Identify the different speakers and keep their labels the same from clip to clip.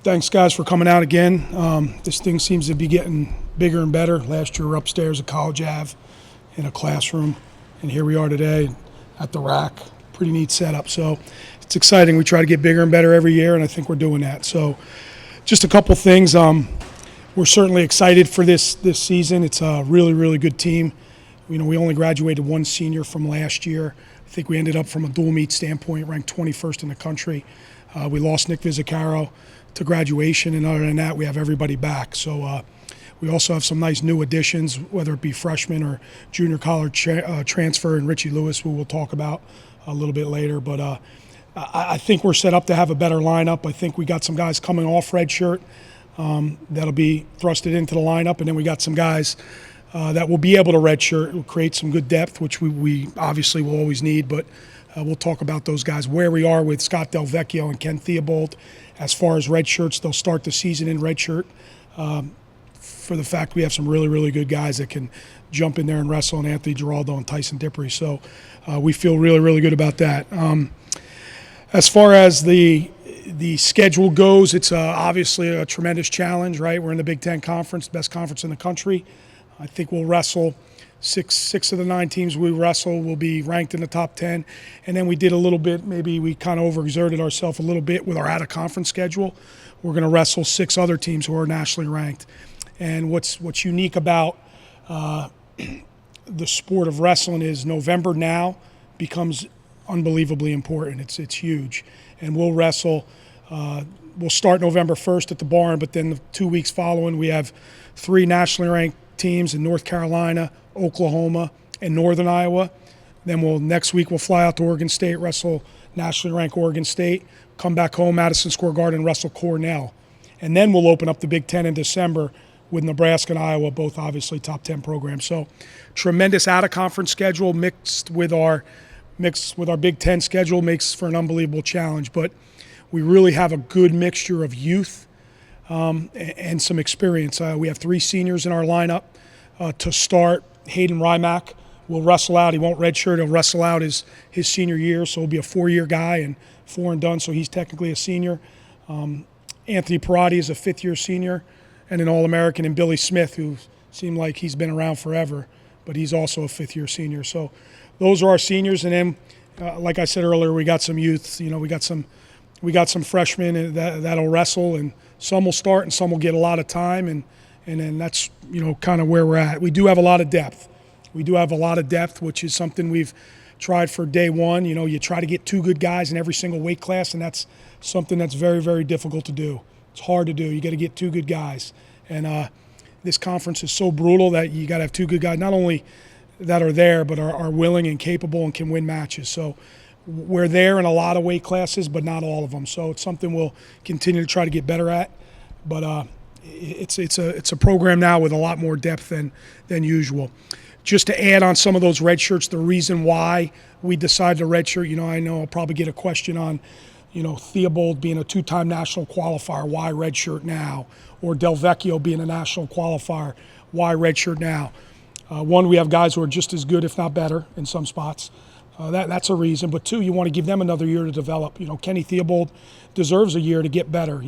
Speaker 1: Thanks, guys, for coming out again. This thing seems to be getting bigger and better. Last year, we were upstairs at College Ave in a classroom, and here we are today at the rack. Pretty neat setup. So it's exciting. We try to get bigger and better every year, and I think we're doing that. So just a couple things. We're certainly excited for this season. It's a really, really good team. We only graduated one senior from last year. I think we ended up, from a dual meet standpoint, ranked 21st in the country. We lost Nick Vizzacaro to graduation, and other than that, we have everybody back. So we also have some nice new additions, whether it be freshman or junior college transfer, and Richie Lewis, who we'll talk about a little bit later. But I think we're set up to have a better lineup. I think we got some guys coming off red shirt that'll be thrusted into the lineup, and then we got some guys that will be able to redshirt. It will create some good depth, which we obviously will always need, but we'll talk about those guys. Where we are with Scott Delvecchio and Ken Theobald, as far as redshirts, they'll start the season in redshirt for the fact we have some really, really good guys that can jump in there and wrestle, and Anthony Giraldo and Tyson Dippery. So we feel really, really good about that. As far as the schedule goes, it's obviously a tremendous challenge, right? We're in the Big Ten Conference, the best conference in the country. I think we'll wrestle six of the 9 teams we wrestle will be ranked in the top 10. And then we did a little bit, maybe we kind of overexerted ourselves a little bit with our out-of-conference schedule. We're going to wrestle 6 other teams who are nationally ranked. And what's unique about the sport of wrestling is November now becomes unbelievably important. It's huge. And we'll wrestle, we'll start November 1st at the barn, but then the 2 weeks following we have 3 nationally ranked teams in North Carolina, Oklahoma, and Northern Iowa. Then next week we'll fly out to Oregon State, wrestle nationally ranked Oregon State, come back home, Madison Square Garden, wrestle Cornell. And then we'll open up the Big Ten in December with Nebraska and Iowa, both obviously top 10 programs. So tremendous out-of-conference schedule mixed with our Big Ten schedule makes for an unbelievable challenge. But we really have a good mixture of youth and some experience. We have 3 seniors in our lineup to start. Hayden Rymack will wrestle out. He won't redshirt. He'll wrestle out his senior year, so he'll be a 4-year guy and 4 and done, so he's technically a senior. Anthony Perotti is a 5th-year senior and an All-American, and Billy Smith, who seemed like he's been around forever, but he's also a 5th-year senior. So those are our seniors, and then, like I said earlier, we got some youth. We got some freshmen that'll wrestle, and some will start and some will get a lot of time, and then that's kind of where we're at. We do have a lot of depth. Which is something we've tried for day one. You try to get 2 good guys in every single weight class, and that's something that's very, very difficult to do. It's hard to do. You got to get 2 good guys, and this conference is so brutal that you got to have 2 good guys, not only that are there, but are willing and capable and can win matches. So we're there in a lot of weight classes, but not all of them. So it's something we'll continue to try to get better at. But it's a program now with a lot more depth than usual. Just to add on some of those red shirts, the reason why we decided to redshirt, I know I'll probably get a question on, Theobald being a 2-time national qualifier, why redshirt now? Or Delvecchio being a national qualifier, why redshirt now? One, we have guys who are just as good, if not better, in some spots. That's a reason. But 2, you want to give them another year to develop. Kenny Theobald deserves a year to get better.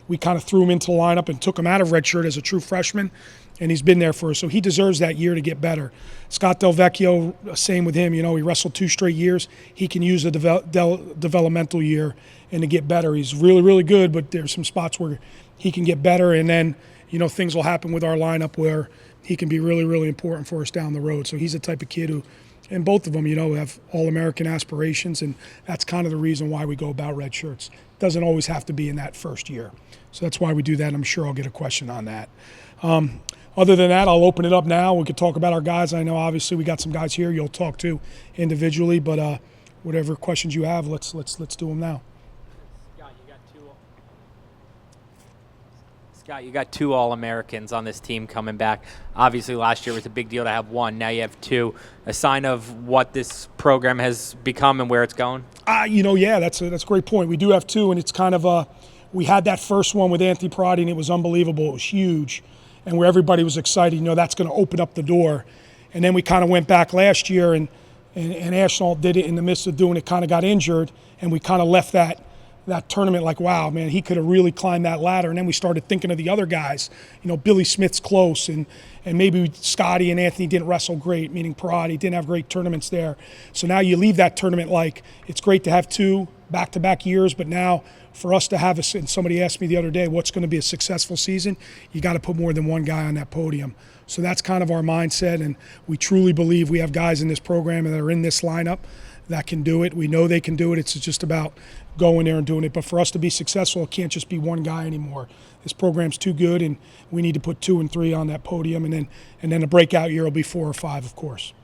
Speaker 1: We kind of threw him into the lineup and took him out of redshirt as a true freshman, and he's been there for us. So he deserves that year to get better. Scott Delvecchio, same with him. He wrestled 2 straight years. He can use a developmental year and to get better. He's really, really good, but there's some spots where he can get better, and then things will happen with our lineup where he can be really, really important for us down the road. So he's the type of kid who, and both of them, have All-American aspirations, and that's kind of the reason why we go about red shirts. It doesn't always have to be in that first year. So that's why we do that, and I'm sure I'll get a question on that. Other than that, I'll open it up now. We could talk about our guys. I know obviously we got some guys here you'll talk to individually, but whatever questions you have, let's do them now.
Speaker 2: Scott, you got 2 All-Americans on this team coming back. Obviously, last year was a big deal to have 1. Now you have 2. A sign of what this program has become and where it's going?
Speaker 1: Yeah, that's a great point. We do have 2, and it's kind of we had that first one with Anthony Perotti, and it was unbelievable. It was huge, and where everybody was excited. That's going to open up the door. And then we kind of went back last year, and Ashnault did it in the midst of doing it, kind of got injured, and we kind of left that that tournament like, wow, man, he could have really climbed that ladder. And then we started thinking of the other guys. Billy Smith's close, and maybe Scotty and Anthony didn't wrestle great, meaning Parati didn't have great tournaments there. So now you leave that tournament like, it's great to have 2 back-to-back years, but now for us to have and somebody asked me the other day, what's going to be a successful season? You got to put more than one guy on that podium. So that's kind of our mindset, and we truly believe we have guys in this program and that are in this lineup that can do it. We know they can do it. It's just about going there and doing it. But for us to be successful, it can't just be one guy anymore. This program's too good, and we need to put 2 and 3 on that podium, and then a breakout year will be 4 or 5, of course.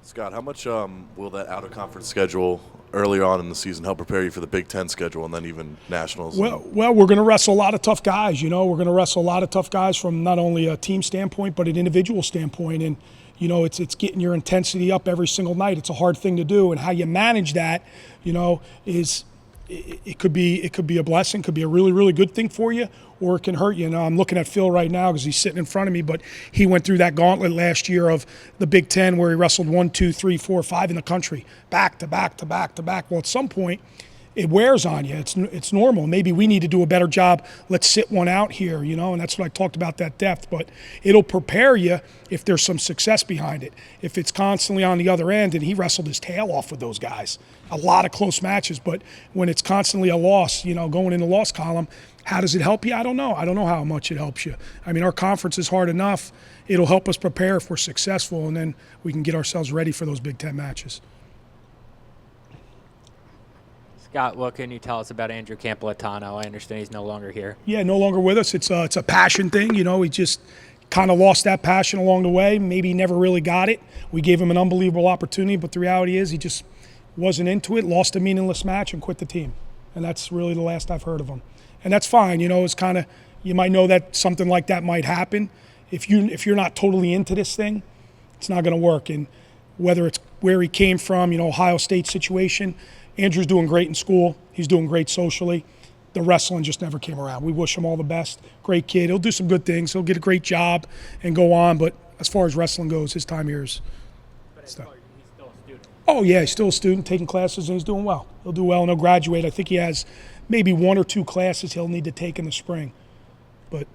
Speaker 3: Scott, how much will that out-of-conference schedule earlier on in the season help prepare you for the Big Ten schedule and then even nationals?
Speaker 1: Well, we're going to wrestle a lot of tough guys. We're going to wrestle a lot of tough guys from not only a team standpoint but an individual standpoint. And it's getting your intensity up every single night. It's a hard thing to do, and how you manage that, is it could be a blessing, could be a really, really good thing for you, or it can hurt you. I'm looking at Phil right now because he's sitting in front of me, but he went through that gauntlet last year of the Big Ten where he wrestled 1, 2, 3, 4, 5 in the country, back to back to back to back. Well, at some point, it wears on you. It's normal. Maybe we need to do a better job. Let's sit one out here, and that's what I talked about, that depth. But it'll prepare you if there's some success behind it. If it's constantly on the other end, and he wrestled his tail off with those guys. A lot of close matches, but when it's constantly a loss, going in the loss column, how does it help you? I don't know. I don't know how much it helps you. I mean, our conference is hard enough. It'll help us prepare if we're successful, and then we can get ourselves ready for those Big Ten matches.
Speaker 2: Scott, what can you tell us about Andrew Campolatano? I understand he's no longer here.
Speaker 1: Yeah, no longer with us. It's a passion thing. He just kind of lost that passion along the way. Maybe he never really got it. We gave him an unbelievable opportunity, but the reality is he just wasn't into it, lost a meaningless match, and quit the team. And that's really the last I've heard of him. And that's fine. It's kind of, you might know that something like that might happen. If you're not totally into this thing, it's not going to work. And whether it's where he came from, Ohio State situation, Andrew's doing great in school. He's doing great socially. The wrestling just never came around. We wish him all the best. Great kid. He'll do some good things. He'll get a great job and go on. But as far as wrestling goes, his time here is stuff.
Speaker 2: He's still a student.
Speaker 1: Oh, yeah, he's still a student, taking classes, and he's doing well. He'll do well, and he'll graduate. I think he has maybe 1 or 2 classes he'll need to take in the spring. But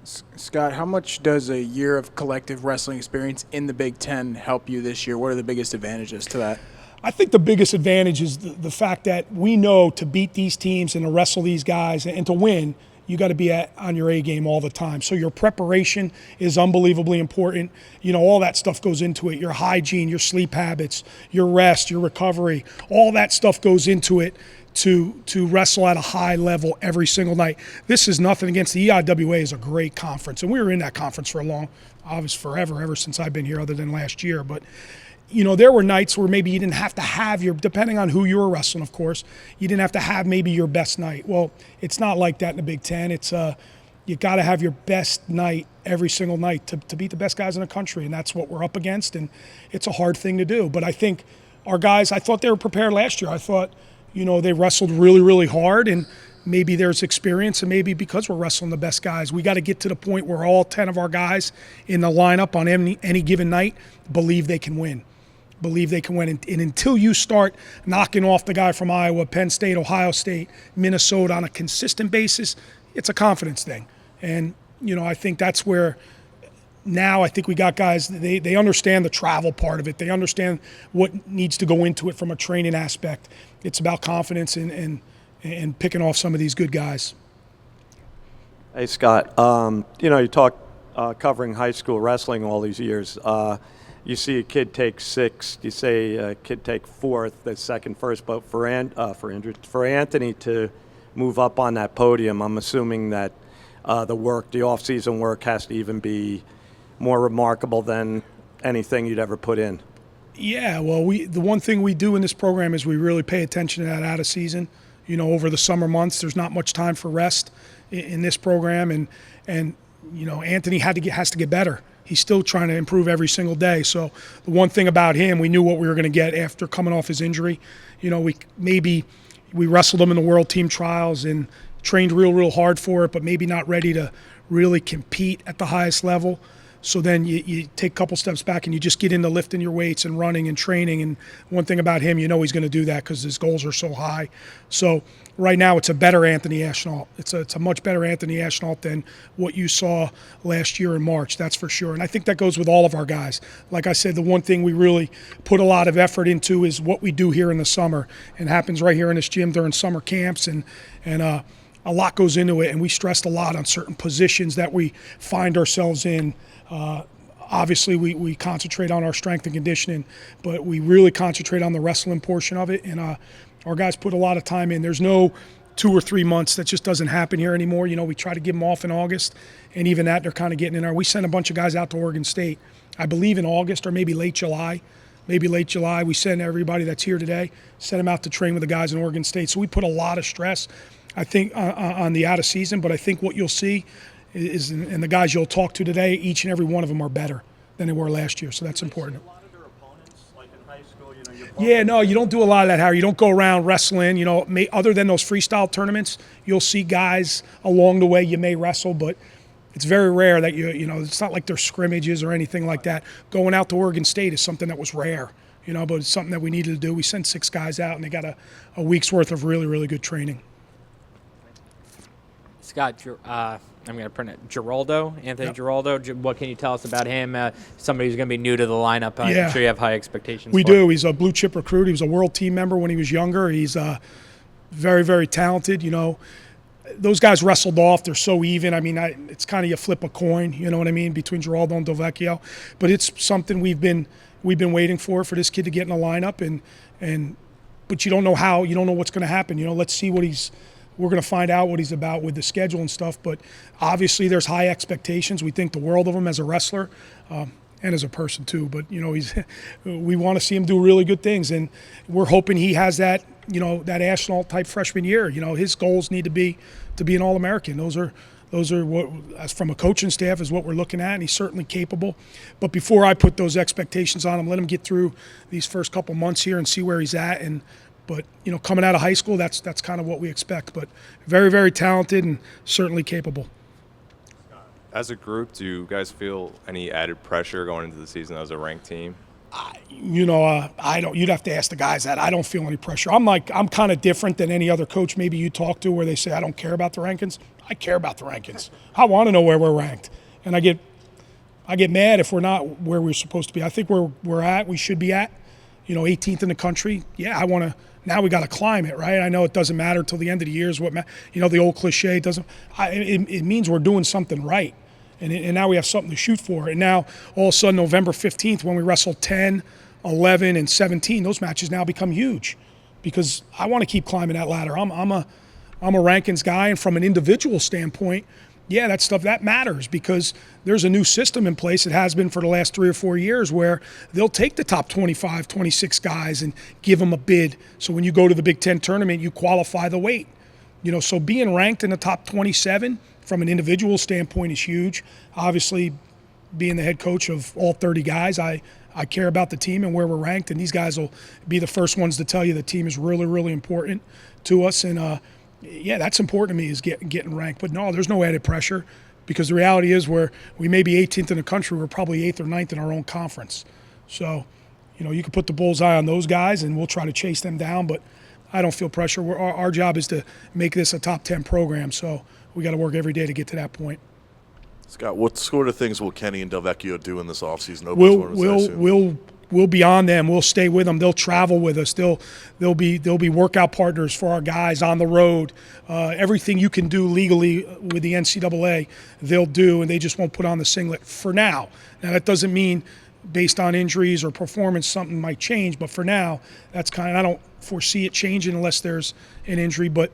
Speaker 4: Scott, how much does a year of collective wrestling experience in the Big Ten help you this year? What are the biggest advantages to that?
Speaker 1: I think the biggest advantage is the fact that we know to beat these teams and to wrestle these guys and to win, you got to be on your A game all the time. So your preparation is unbelievably important. All that stuff goes into it. Your hygiene, your sleep habits, your rest, your recovery, all that stuff goes into it to wrestle at a high level every single night. This is nothing against the EIWA. Is a great conference, and we were in that conference for ever since I've been here, other than last year. But there were nights where maybe you didn't have to have depending on who you were wrestling, of course, you didn't have to have maybe your best night. Well, it's not like that in the Big Ten. It's you got to have your best night every single night to beat the best guys in the country, and that's what we're up against, and it's a hard thing to do. But I think our guys, I thought they were prepared last year. I thought, they wrestled really, really hard, and maybe there's experience, and maybe because we're wrestling the best guys, we got to get to the point where all 10 of our guys in the lineup on any given night believe they can win. Believe they can win. And until you start knocking off the guy from Iowa, Penn State, Ohio State, Minnesota on a consistent basis, it's a confidence thing. And, I think that's where now I think we got guys, they understand the travel part of it. They understand what needs to go into it from a training aspect. It's about confidence and picking off some of these good guys.
Speaker 5: Hey, Scott, you talk covering high school wrestling all these years. You see a kid take 6th, you say a kid take 4th, the second first, but for Anthony to move up on that podium, I'm assuming that the off-season work has to even be more remarkable than anything you'd ever put in.
Speaker 1: Yeah, well, the one thing we do in this program is we really pay attention to that out of season. Over the summer months, there's not much time for rest in this program, and Anthony has to get better. He's still trying to improve every single day. So the one thing about him, we knew what we were going to get after coming off his injury. We wrestled him in the World Team Trials and trained real hard for it, but maybe not ready to really compete at the highest level. So then you take a couple steps back and you just get into lifting your weights and running and training. And one thing about him, you know he's going to do that because his goals are so high. So right now it's a better Anthony Ashnault. It's a much better Anthony Ashnault than what you saw last year in March, that's for sure. And I think that goes with all of our guys. Like I said, the one thing we really put a lot of effort into is what we do here in the summer. And happens right here in this gym during summer camps. And a lot goes into it, and we stressed a lot on certain positions that we find ourselves in. Obviously, we concentrate on our strength and conditioning, but we really concentrate on the wrestling portion of it, and our guys put a lot of time in. There's no 2 or 3 months. That just doesn't happen here anymore. You know, we try to give them off in August, and even that, they're kind of getting in there. We sent a bunch of guys out to Oregon State, I believe in August or maybe late July. We send everybody that's here today, send them out to train with the guys in Oregon State. So we put a lot of stress, I think, on the out of season, but I think what you'll see is, and the guys you'll talk to today, each and every one of them are better than they were last year, so that's important.
Speaker 5: A lot of their opponents, like in high school,
Speaker 1: Yeah, no, you don't do a lot of that, Harry. You don't go around wrestling, other than those freestyle tournaments, you'll see guys along the way you may wrestle, but it's very rare that it's not like there's scrimmages or anything like that. Going out to Oregon State is something that was rare, but it's something that we needed to do. We sent 6 guys out, and they got a week's worth of really, really good training.
Speaker 2: Scott, I'm going to print it. Anthony Giraldo. What can you tell us about him? Somebody who's going to be new to the lineup. I'm sure you have high expectations.
Speaker 1: We do. He's a blue chip recruit. He was a world team member when he was younger. He's very, very talented. Those guys wrestled off. They're so even. I mean, it's kind of you flip a coin. You know what I mean, between Giraldo and Delvecchio. But it's something we've been waiting for this kid to get in the lineup. But you don't know how. You don't know what's going to happen. Let's see what we're going to find out what he's about with the schedule and stuff, but obviously there's high expectations. We think the world of him as a wrestler and as a person too, but we want to see him do really good things, and we're hoping he has that that Ashnault type freshman year. His goals need to be an All-American. Those are what, as from a coaching staff, is what we're looking at, and he's certainly capable. But before I put those expectations on him, let him get through these first couple months here and see where he's at. But coming out of high school, that's kind of what we expect. But very, very talented and certainly capable.
Speaker 6: As a group, do you guys feel any added pressure going into the season as a ranked team?
Speaker 1: I don't. You'd have to ask the guys that. I don't feel any pressure. I'm kind of different than any other coach maybe you talk to, where they say I don't care about the rankings. I care about the rankings. I want to know where we're ranked, and I get mad if we're not where we're supposed to be. I think we should be at. 18th in the country. Yeah, I want to. Now we got to climb it, right? I know it doesn't matter till the end of the year. Is what the old cliche doesn't. It means we're doing something right, and now we have something to shoot for. And now all of a sudden, November 15th, when we wrestle 10, 11, and 17, those matches now become huge, because I want to keep climbing that ladder. I'm a rankings guy, and from an individual standpoint, yeah, that stuff that matters, because there's a new system in place. It has been for the last 3 or 4 years, where they'll take the top 25, 26 guys and give them a bid. So when you go to the Big Ten tournament, you qualify the weight. So being ranked in the top 27 from an individual standpoint is huge. Obviously, being the head coach of all 30 guys, I care about the team and where we're ranked, and these guys will be the first ones to tell you the team is really, really important to us. And yeah, that's important to me, is getting ranked. But no, there's no added pressure, because the reality is we may be 18th in the country, we're probably 8th or 9th in our own conference. So, you can put the bullseye on those guys, and we'll try to chase them down. But I don't feel pressure. Our job is to make this a top 10 program. So we got to work every day to get to that point.
Speaker 3: Scott, what sort of things will Kenny and Delvecchio do in this offseason?
Speaker 1: We'll be on them. We'll stay with them. They'll travel with us. They'll be workout partners for our guys on the road. Everything you can do legally with the NCAA, they'll do, and they just won't put on the singlet for now. Now, that doesn't mean based on injuries or performance something might change, but for now, that's I don't foresee it changing unless there's an injury. But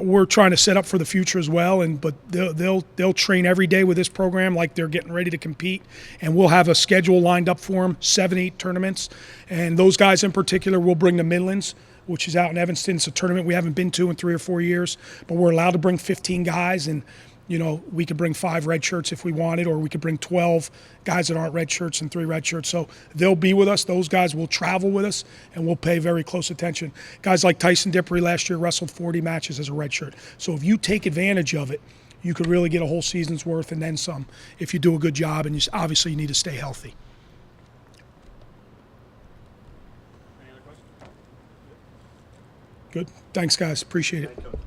Speaker 1: we're trying to set up for the future as well, but they'll train every day with this program like they're getting ready to compete, and we'll have a schedule lined up for them, 7-8 tournaments, and those guys in particular will bring the Midlands, which is out in Evanston. It's a tournament we haven't been to in 3 or 4 years, but we're allowed to bring 15 guys, and we could bring 5 red shirts if we wanted, or we could bring 12 guys that aren't red shirts and 3 red shirts. So they'll be with us. Those guys will travel with us, and we'll pay very close attention. Guys like Tyson Dippery last year wrestled 40 matches as a red shirt. So if you take advantage of it, you could really get a whole season's worth and then some if you do a good job, and obviously you need to stay healthy. Good. Thanks, guys. Appreciate it.